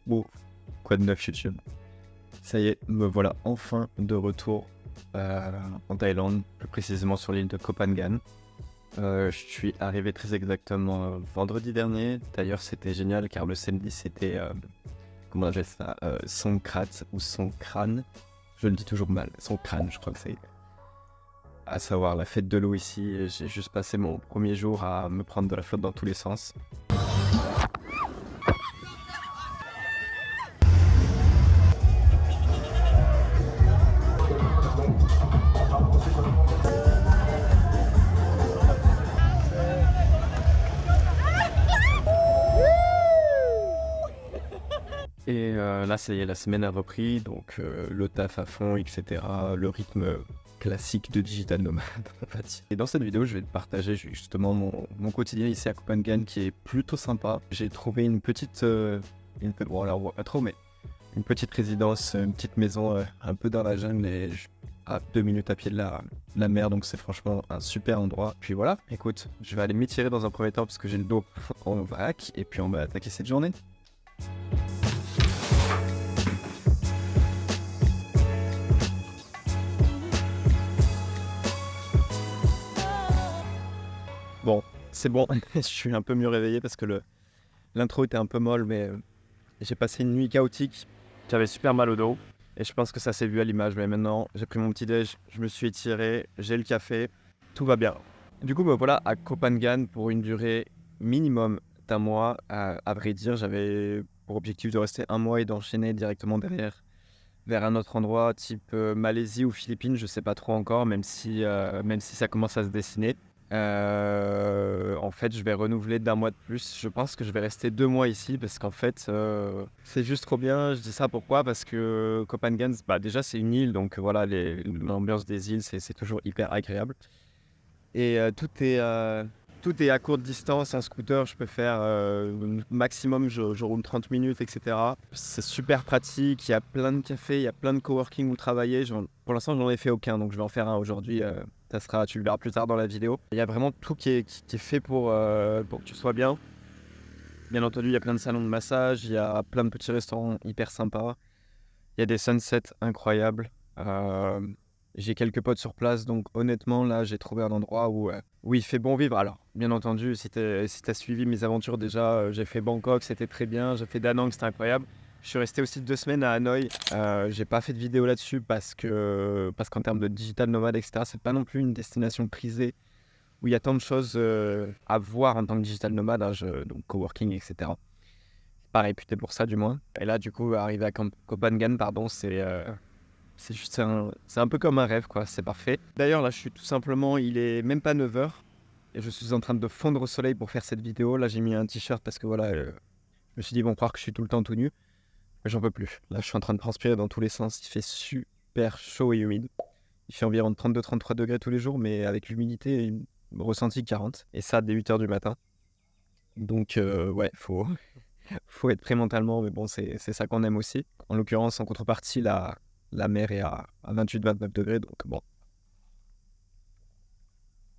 Bon, quoi de neuf YouTube? Ça y est, me voilà enfin de retour en Thaïlande, plus précisément sur l'île de Koh Phangan. Je suis arrivé très exactement vendredi dernier. D'ailleurs, c'était génial car le samedi c'était, comment on appelle ça, Songkran ou Songkran. Je le dis toujours mal, Songkran, je crois que c'est. À savoir la fête de l'eau ici. Et j'ai juste passé mon premier jour à me prendre de la flotte dans tous les sens. Et là, ça y est, la semaine a repris, donc le taf à fond, etc. Le rythme classique de digital nomade, on va dire. Et dans cette vidéo, je vais te partager justement mon quotidien ici à Koh Phangan qui est plutôt sympa. J'ai trouvé une petite, bon, alors, on voit pas trop, mais une petite résidence, une petite maison un peu dans la jungle et à 2 minutes à pied de la mer, donc c'est franchement un super endroit. Puis voilà, écoute, je vais aller m'étirer dans un premier temps parce que j'ai le dos en vrac et puis on va attaquer cette journée. Bon, c'est bon, je suis un peu mieux réveillé parce que l'intro était un peu molle, mais j'ai passé une nuit chaotique. J'avais super mal au dos et je pense que ça s'est vu à l'image. Mais maintenant, j'ai pris mon petit déj, je me suis étiré, j'ai le café, tout va bien. Du coup, voilà, à Koh Phangan pour une durée minimum d'un mois. À vrai dire, j'avais pour objectif de rester un mois et d'enchaîner directement derrière vers un autre endroit, type Malaisie ou Philippines, je sais pas trop encore, même si ça commence à se dessiner. En fait, je vais renouveler d'un mois de plus. Je pense que je vais rester 2 mois ici parce qu'en fait, c'est juste trop bien. Je dis ça pourquoi? Parce que Koh Phangan, déjà c'est une île, donc voilà, l'ambiance des îles, c'est toujours hyper agréable. Et tout est à courte distance. Un scooter, je peux faire maximum, je roule 30 minutes, etc. C'est super pratique. Il y a plein de cafés, il y a plein de coworking où travailler. Pour l'instant, je n'en ai fait aucun, donc je vais en faire un aujourd'hui. Tu le verras plus tard dans la vidéo. Il y a vraiment tout qui est fait pour que tu sois bien. Bien entendu, il y a plein de salons de massage, il y a plein de petits restaurants hyper sympas. Il y a des sunsets incroyables. J'ai quelques potes sur place, donc honnêtement, là, j'ai trouvé un endroit où il fait bon vivre. Alors, bien entendu, si t'as suivi mes aventures déjà, j'ai fait Bangkok, c'était très bien. J'ai fait Da Nang, c'était incroyable. Je suis resté aussi 2 semaines à Hanoï. J'ai pas fait de vidéo là-dessus parce qu'en termes de digital nomade, etc., c'est pas non plus une destination prisée où il y a tant de choses à voir en tant que digital nomade, hein, donc coworking, etc. Pas réputé pour ça, du moins. Et là, du coup, arriver à Koh Phangan, pardon, c'est un peu comme un rêve, quoi. C'est parfait. D'ailleurs, là, il est même pas 9h et je suis en train de fondre au soleil pour faire cette vidéo. Là, j'ai mis un t-shirt parce que voilà, je me suis dit, ils vont croire que je suis tout le temps tout nu. Mais j'en peux plus. Là, je suis en train de transpirer dans tous les sens. Il fait super chaud et humide. Il fait environ 32-33 degrés tous les jours, mais avec l'humidité, ressenti 40. Et ça, dès 8h du matin. Donc, ouais, faut être prêt mentalement, mais bon, c'est ça qu'on aime aussi. En l'occurrence, en contrepartie, la mer est à 28-29 degrés, donc bon.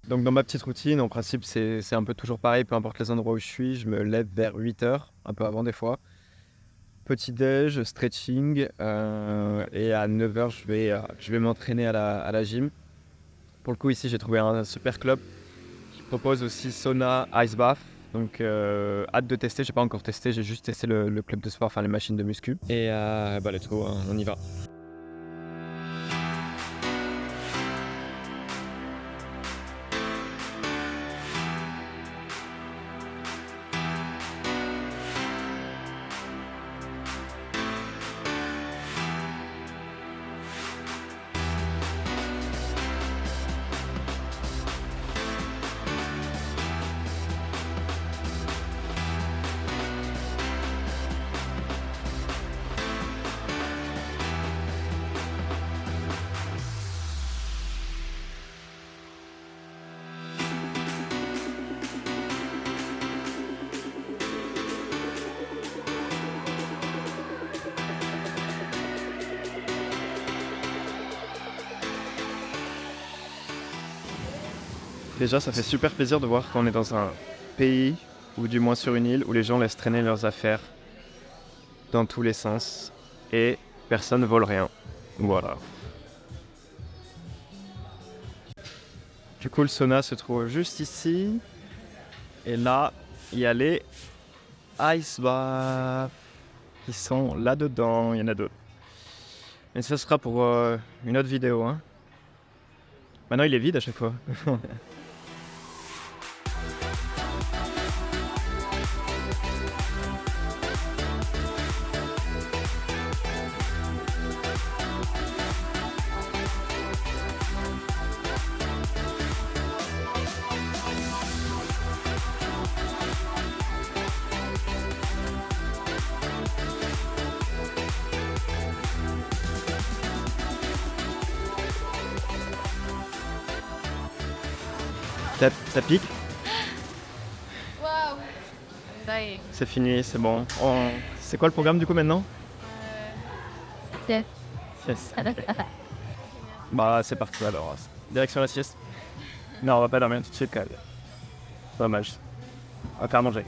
Donc dans ma petite routine, en principe, c'est un peu toujours pareil, peu importe les endroits où je suis, je me lève vers 8h, un peu avant des fois. Petit déj, stretching, et à 9h, je vais m'entraîner à la gym. Pour le coup, ici, j'ai trouvé un super club qui propose aussi sauna, ice bath. Donc hâte de tester, j'ai pas encore testé, j'ai juste testé le club de sport, enfin les machines de muscu. Et let's go, hein, on y va. Déjà, ça fait super plaisir de voir qu'on est dans un pays, ou du moins sur une île, où les gens laissent traîner leurs affaires dans tous les sens et personne ne vole rien. Voilà. Du coup, le sauna se trouve juste ici. Et là, il y a les ice baths qui sont là-dedans. Il y en a d'autres. Mais ça sera pour une autre vidéo. Hein. Maintenant, il est vide à chaque fois. Ça pique. Waouh. Ça y est. C'est fini, c'est bon. C'est quoi le programme du coup maintenant? Yes. Yes. Bah c'est parti alors. Direction la sieste. Non, on va pas dormir tout de suite quand même. Dommage. On va faire manger.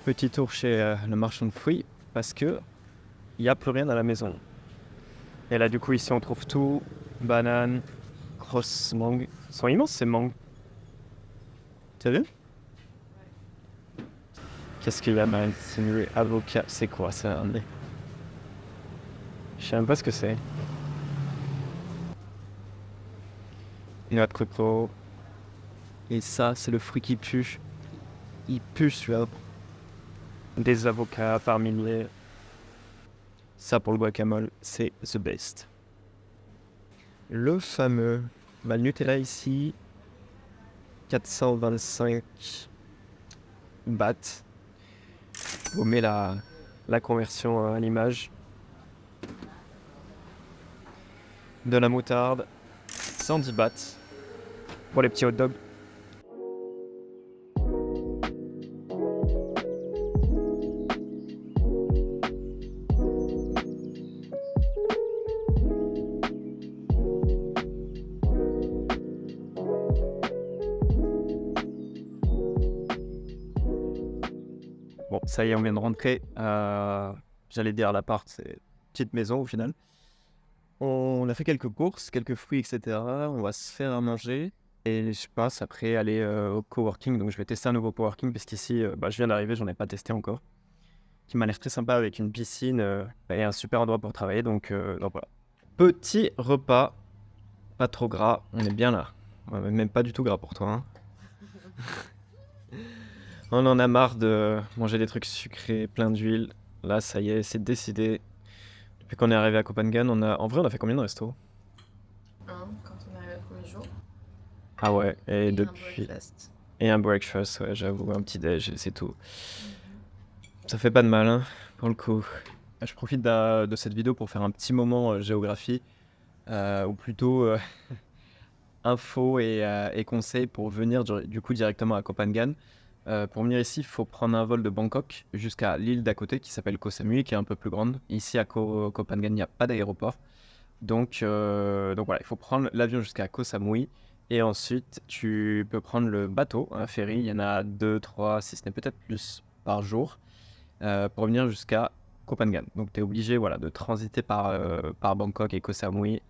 Petit tour chez le marchand de fruits parce que il n'y a plus rien à la maison. Et là du coup ici on trouve tout, bananes, grosses mangues. Ils sont immenses ces mangues. T'as vu? Qu'est-ce qu'il y a man? C'est une avocat. C'est quoi ça? Je sais même pas ce que c'est. Noix de coco. Et ça c'est le fruit qui pue. Il pue celui-là. Des avocats par milliers. Ça pour le guacamole, c'est the best. Le fameux Nutella ici, 425 bahts. Vous mettez la conversion à l'image. De la moutarde, 110 bahts pour les petits hot dogs. Bon, ça y est, on vient de rentrer. J'allais dire l'appart, c'est une petite maison au final. On a fait quelques courses, quelques fruits, etc. On va se faire à manger. Et je pense après aller au coworking. Donc je vais tester un nouveau coworking parce qu'ici, je viens d'arriver, j'en ai pas testé encore. Qui m'a l'air très sympa avec une piscine et un super endroit pour travailler. Donc voilà. Petit repas, pas trop gras, on est bien là. Ouais, même pas du tout gras pour toi. Hein. On en a marre de manger des trucs sucrés, plein d'huile. Là, ça y est, c'est décidé. Depuis qu'on est arrivé à Copenhague, en vrai, on a fait combien de restos? Quand on arrive au premier jour. Ah ouais, et Et depuis. un breakfast. Et un breakfast, ouais, j'avoue, un petit déj, c'est tout. Ça fait pas de mal, hein, pour le coup. Je profite de cette vidéo pour faire un petit moment géographie, ou plutôt infos et conseils pour venir du coup directement à Copenhague. Pour venir ici, il faut prendre un vol de Bangkok jusqu'à l'île d'à côté qui s'appelle Koh Samui, qui est un peu plus grande. Ici à Copenhague, il n'y a pas d'aéroport. Donc voilà, il faut prendre l'avion jusqu'à Koh Samui. Et ensuite, tu peux prendre le bateau, un ferry. Il y en a 2, 3, si ce n'est peut-être plus par jour, pour venir jusqu'à Copenhague. Donc tu es obligé de transiter par Bangkok et Koh Samui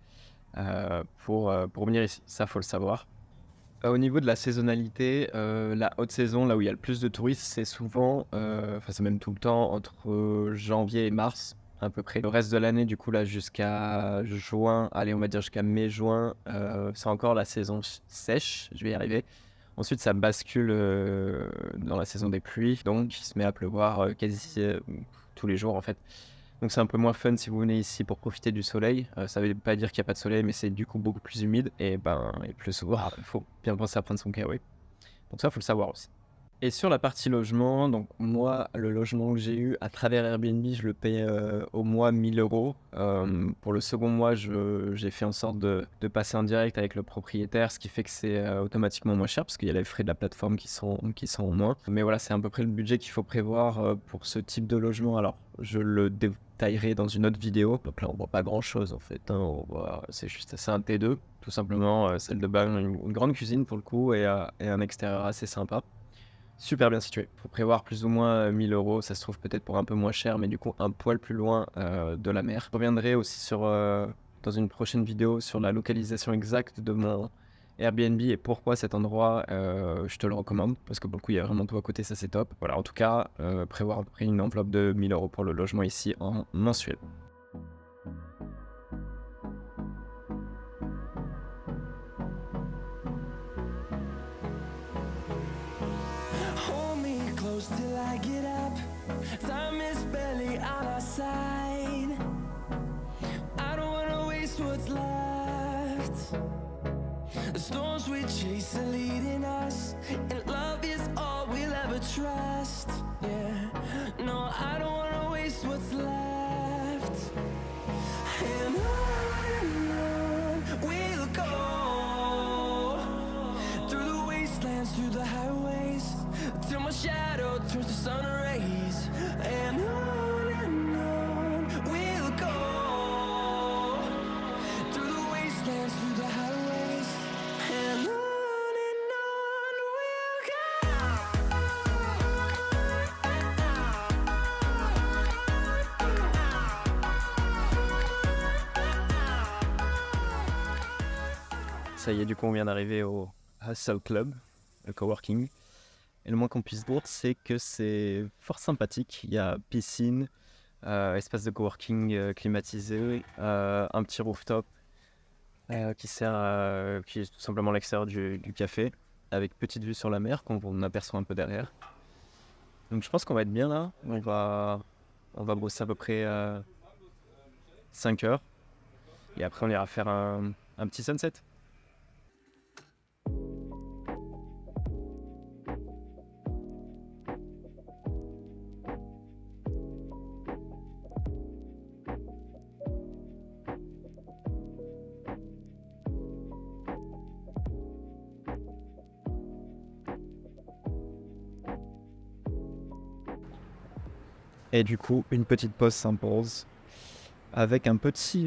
pour venir ici. Ça, faut le savoir. Au niveau de la saisonnalité, la haute saison, là où il y a le plus de touristes, c'est souvent, c'est même tout le temps, entre janvier et mars, à peu près. Le reste de l'année, du coup, là, jusqu'à juin, allez, on va dire jusqu'à mai-juin, c'est encore la saison sèche, je vais y arriver. Ensuite, ça bascule dans la saison des pluies, donc il se met à pleuvoir quasi tous les jours, en fait. Donc c'est un peu moins fun si vous venez ici pour profiter du soleil. Ça veut pas dire qu'il n'y a pas de soleil, mais c'est du coup beaucoup plus humide et plus souvent, il faut bien penser à prendre son kawaii. Donc ça, faut le savoir aussi. Et sur la partie logement, donc moi, le logement que j'ai eu à travers Airbnb, je le paye au mois 1 000 €. Pour le second mois, j'ai fait en sorte de passer en direct avec le propriétaire, ce qui fait que c'est automatiquement moins cher parce qu'il y a les frais de la plateforme qui sont en moins. Mais voilà, c'est à peu près le budget qu'il faut prévoir pour ce type de logement. Alors, je le détaillerai dans une autre vidéo. Donc là, on voit pas grand-chose en fait, hein. C'est juste c'est un T2, tout simplement, salle de bain, une grande cuisine pour le coup et un extérieur assez sympa. Super bien situé. Faut prévoir plus ou moins 1 000 €. Ça se trouve peut-être pour un peu moins cher, mais du coup un poil plus loin de la mer. Je reviendrai aussi dans une prochaine vidéo sur la localisation exacte de mon Airbnb et pourquoi cet endroit, je te le recommande. Parce que pour le coup, il y a vraiment tout à côté, ça c'est top. Voilà, en tout cas, prévoir à peu près une enveloppe de 1 000 € pour le logement ici en mensuel. Hold me close till I get up. Time is barely on our side. I don't wanna waste what's left. The storms we chase are leading us, and love is all we'll ever trust. Yeah, no, I don't wanna waste what's left. And on we'll go, through the wastelands, through the highways, till my shadow turns to sun rays. And on we'll go, through the wastelands, through the highways. And on we'll Ça y est, du coup, on vient d'arriver au Hustle Club, le coworking. Et le moins qu'on puisse dire, c'est que c'est fort sympathique. Il y a piscine, espace de coworking climatisé, un petit rooftop qui est tout simplement l'extérieur du café, avec petite vue sur la mer qu'on aperçoit un peu derrière. Donc je pense qu'on va être bien là. On va brosser à peu près 5 heures. Et après, on ira faire un petit sunset. Et du coup, une petite pause s'impose avec un petit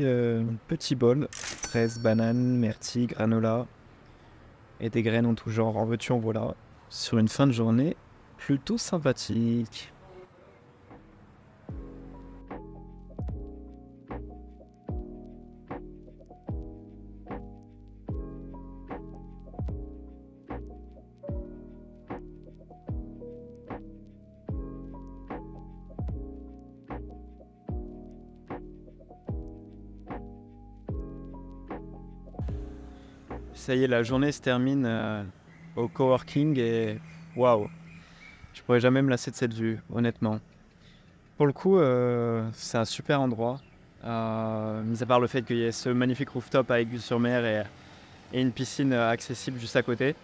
bol, fraises, bananes, myrtilles, granola et des graines en tout genre, en veux-tu en voilà, sur une fin de journée plutôt sympathique. Ça y est, la journée se termine au coworking et waouh, je pourrais jamais me lasser de cette vue, honnêtement. Pour le coup, c'est un super endroit, mis à part le fait qu'il y ait ce magnifique rooftop avec vue sur mer et une piscine accessible juste à côté.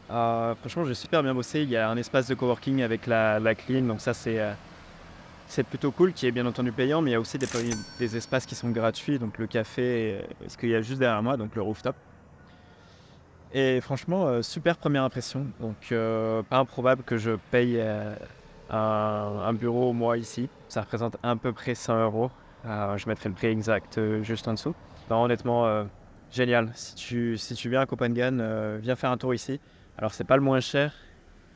Franchement, j'ai super bien bossé. Il y a un espace de coworking avec la clim, donc ça c'est plutôt cool, qui est bien entendu payant, mais il y a aussi des espaces qui sont gratuits, donc le café, ce qu'il y a juste derrière moi, donc le rooftop. Et franchement, super première impression. Donc, pas improbable que je paye un bureau au mois ici. Ça représente à peu près 100 €. Je mettrai le prix exact juste en dessous. Non, honnêtement, génial. Si tu viens à Copenhague, viens faire un tour ici. Alors, c'est pas le moins cher,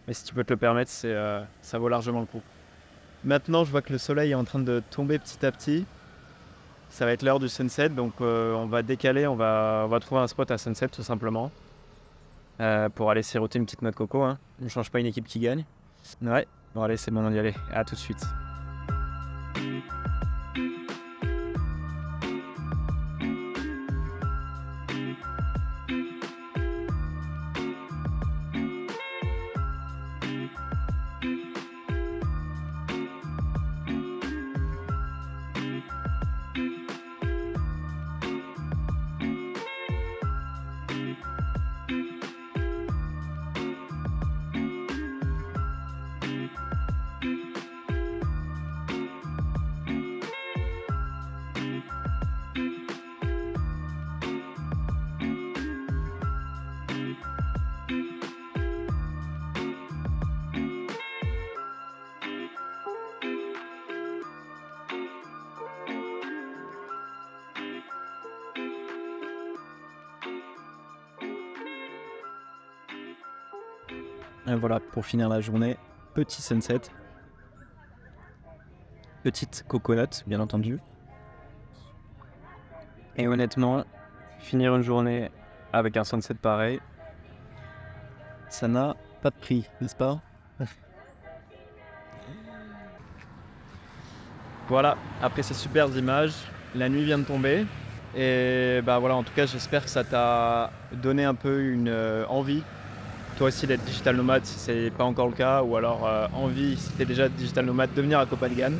mais si tu peux te le permettre, ça vaut largement le coup. Maintenant, je vois que le soleil est en train de tomber petit à petit. Ça va être l'heure du sunset, donc on va décaler, on va trouver un spot à sunset tout simplement. Pour aller siroter une petite noix de coco, hein. On ne change pas une équipe qui gagne. Ouais, bon allez, c'est bon, on y aller. À tout de suite. Et voilà, pour finir la journée, petit sunset. Petite coconut, bien entendu. Et honnêtement, finir une journée avec un sunset pareil, ça n'a pas de prix, n'est-ce pas? Voilà, après ces superbes images, la nuit vient de tomber. Et bah voilà, en tout cas, j'espère que ça t'a donné un peu une envie, toi aussi, d'être digital nomade si ce n'est pas encore le cas, ou alors envie, si tu es déjà digital nomade, de venir à Copenhague.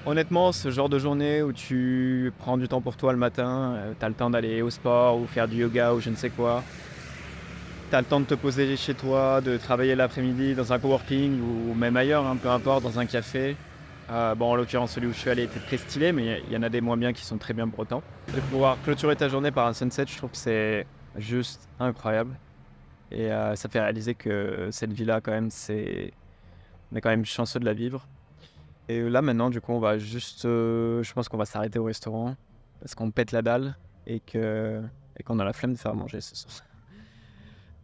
Honnêtement, ce genre de journée où tu prends du temps pour toi le matin, tu as le temps d'aller au sport ou faire du yoga ou je ne sais quoi, tu as le temps de te poser chez toi, de travailler l'après-midi dans un coworking ou même ailleurs, hein, peu importe, dans un café. Bon, en l'occurrence, celui où je suis allé était très stylé, mais il y en a des moins bien qui sont très bien pour autant. De pouvoir clôturer ta journée par un sunset, je trouve que c'est juste incroyable. Et ça fait réaliser que cette vie-là, quand même, on est quand même chanceux de la vivre. Et là, maintenant, du coup, on va juste... je pense qu'on va s'arrêter au restaurant parce qu'on pète la dalle et qu'on a la flemme de faire manger ce soir.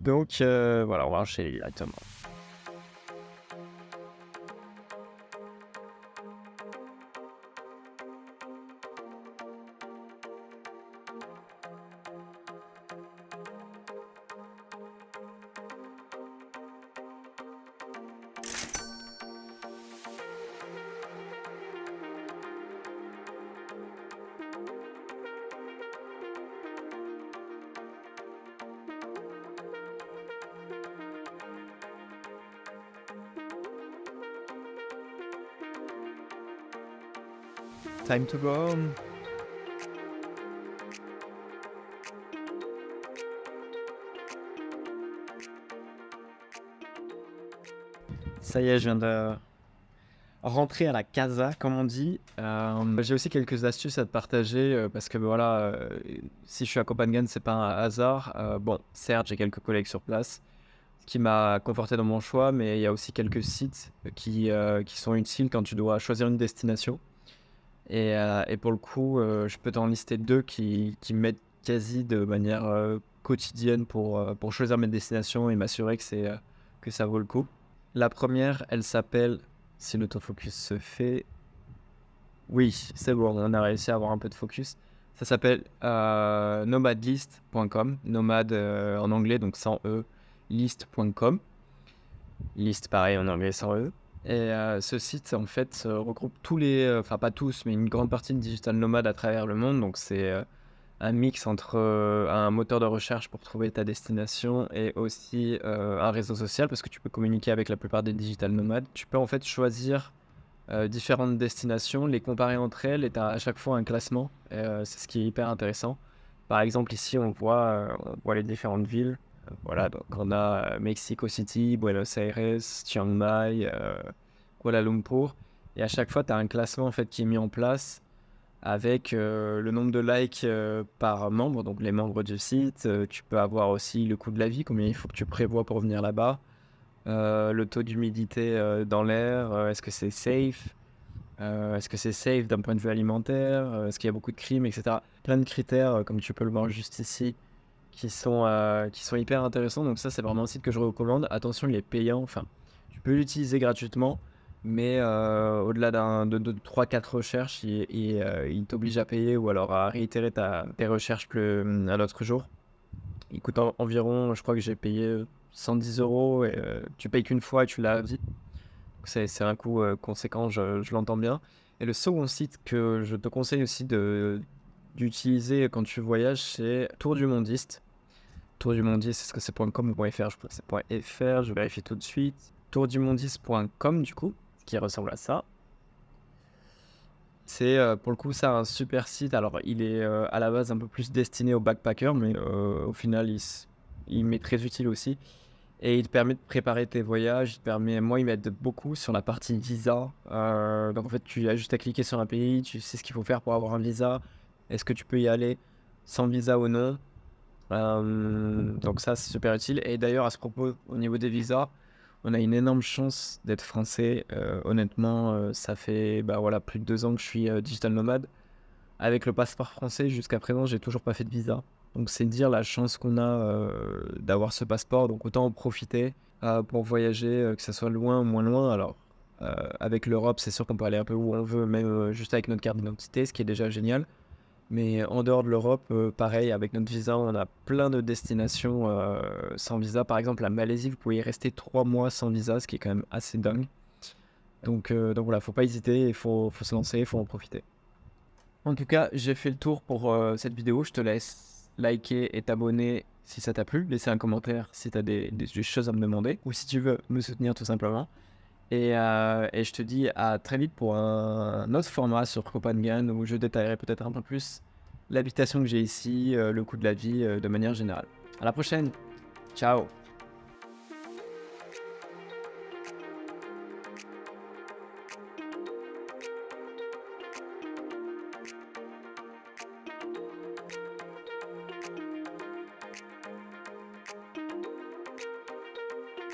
Donc, voilà, on va enchaîner directement. Time to go home. Ça y est, je viens de rentrer à la casa, comme on dit. J'ai aussi quelques astuces à te partager parce que voilà, si je suis à Copenhague, c'est pas un hasard. Bon, certes, j'ai quelques collègues sur place, ce qui m'a conforté dans mon choix, mais il y a aussi quelques sites qui sont utiles quand tu dois choisir une destination. Et pour le coup, je peux t'en lister deux qui m'aident quasi de manière quotidienne pour choisir mes destinations et m'assurer que ça vaut le coup. La première, elle s'appelle, si l'autofocus se fait, oui, c'est bon, on a réussi à avoir un peu de focus. Ça s'appelle nomadlist.com, nomade en anglais, donc sans E, list.com. List pareil en anglais sans E. Et ce site, en fait, regroupe tous les, enfin pas tous, mais une grande partie de digital nomades à travers le monde. Donc c'est un mix entre un moteur de recherche pour trouver ta destination et aussi un réseau social parce que tu peux communiquer avec la plupart des digital nomades. Tu peux en fait choisir différentes destinations, les comparer entre elles et tu as à chaque fois un classement. C'est ce qui est hyper intéressant. Par exemple, ici, on voit les différentes villes. Voilà, donc on a Mexico City, Buenos Aires, Chiang Mai, Kuala Lumpur. Et à chaque fois, tu as un classement en fait, qui est mis en place avec le nombre de likes par membre, donc les membres du site. Tu peux avoir aussi le coût de la vie, combien il faut que tu prévois pour venir là-bas. Le taux d'humidité dans l'air, est-ce que c'est safe? Est-ce que c'est safe d'un point de vue alimentaire? Est-ce qu'il y a beaucoup de crimes, etc. Plein de critères, comme tu peux le voir juste ici, qui sont hyper intéressants. Donc ça, c'est vraiment un site que je recommande. Attention, il est payant. Enfin, tu peux l'utiliser gratuitement, mais au-delà de 3-4 recherches, il t'oblige à payer ou alors à réitérer tes recherches un autre jour. Il coûte environ, je crois que j'ai payé 110 € et tu payes qu'une fois et tu l'as à vie. C'est un coût conséquent, je l'entends bien. Et le second site que je te conseille aussi d'utiliser quand tu voyages, c'est Tour du Mondiste. Tour du Mondiste, est-ce que c'est .com ou .fr? Je crois que c'est .fr, je vérifie tout de suite. Tourdumondiste.com du coup, qui ressemble à ça. C'est pour le coup ça un super site. Alors il est à la base un peu plus destiné aux backpackers, mais au final il m'est très utile aussi. Et il te permet de préparer tes voyages. Moi, il m'aide beaucoup sur la partie visa. Donc en fait, tu as juste à cliquer sur un pays, tu sais ce qu'il faut faire pour avoir un visa. Est-ce que tu peux y aller sans visa ou non? Donc ça, c'est super utile. Et d'ailleurs, à ce propos, au niveau des visas, on a une énorme chance d'être français. Honnêtement, ça fait plus de 2 ans que je suis digital nomade. Avec le passeport français, jusqu'à présent, j'ai toujours pas fait de visa. Donc c'est dire la chance qu'on a d'avoir ce passeport. Donc autant en profiter pour voyager, que ce soit loin ou moins loin. Alors avec l'Europe, c'est sûr qu'on peut aller un peu où on veut, même juste avec notre carte d'identité, ce qui est déjà génial. Mais en dehors de l'Europe, pareil, avec notre visa, on a plein de destinations sans visa. Par exemple, la Malaisie, vous pouvez y rester 3 mois sans visa, ce qui est quand même assez dingue. Donc voilà, faut pas hésiter, il faut se lancer, il faut en profiter. En tout cas, j'ai fait le tour pour cette vidéo. Je te laisse liker et t'abonner si ça t'a plu. Laisser un commentaire si tu as des choses à me demander ou si tu veux me soutenir tout simplement. Et je te dis à très vite pour un autre format sur Copenhagen où je détaillerai peut-être un peu plus l'habitation que j'ai ici, le coût de la vie de manière générale. À la prochaine. Ciao.